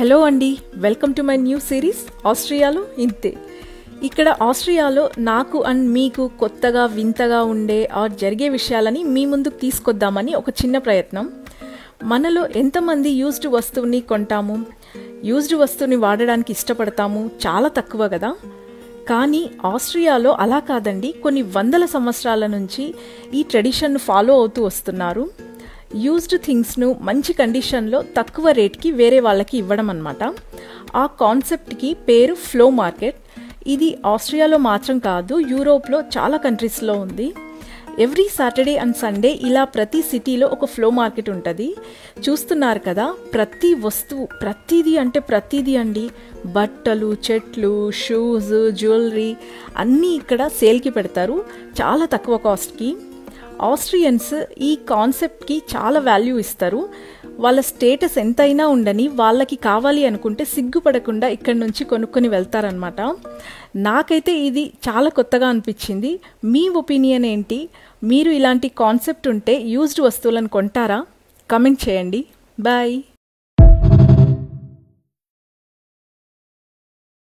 Hello అండి, welcome to my new series ఆస్ట్రియాలో ఇంతే. ఇక్కడ ఆస్ట్రియాలో నాకు అండ్ మీకు కొత్తగా వింతగా ఉండే ఆర్ జరిగే విషయాలని మీ ముందుకు తీసుకొద్దామని ఒక చిన్న ప్రయత్నం. మనలో ఎంతమంది యూజ్డ్ వస్తువుని కొంటాము, యూజ్డ్ వస్తువుని వాడడానికి ఇష్టపడతాము? చాలా తక్కువ కదా. కానీ ఆస్ట్రియాలో అలా కాదండి, కొన్ని వందల సంవత్సరాల నుంచి ఈ ట్రెడిషన్ ఫాలో అవుతూ వస్తున్నారు. యూజ్డ్ థింగ్స్ను మంచి కండిషన్లో తక్కువ రేట్కి వేరే వాళ్ళకి ఇవ్వడం అన్నమాట. ఆ కాన్సెప్ట్కి పేరు ఫ్లో మార్కెట్. ఇది ఆస్ట్రియాలో మాత్రం కాదు, యూరోప్లో చాలా కంట్రీస్లో ఉంది. ఎవ్రీ సాటర్డే అండ్ సండే ఇలా ప్రతి సిటీలో ఒక ఫ్లో మార్కెట్ ఉంటుంది. చూస్తున్నారు కదా, ప్రతి వస్తువు, ప్రతిదీ అంటే ప్రతిదీ అండి, బట్టలు, చెట్లు, షూస్, జ్యువెలరీ అన్నీ ఇక్కడ సేల్కి పెడతారు చాలా తక్కువ కాస్ట్కి. ఆస్ట్రియన్స్ ఈ కాన్సెప్ట్కి చాలా వాల్యూ ఇస్తారు. వాళ్ళ స్టేటస్ ఎంతైనా ఉండని వాళ్ళకి కావాలి అనుకుంటే సిగ్గుపడకుండా ఇక్కడి నుంచి కొనుక్కొని వెళ్తారనమాట. నాకైతే ఇది చాలా కొత్తగా అనిపించింది. మీ ఒపీనియన్ ఏంటి? మీరు ఇలాంటి కాన్సెప్ట్ ఉంటే యూజ్డ్ వస్తువులను కొంటారా? కమెంట్ చేయండి. బాయ్.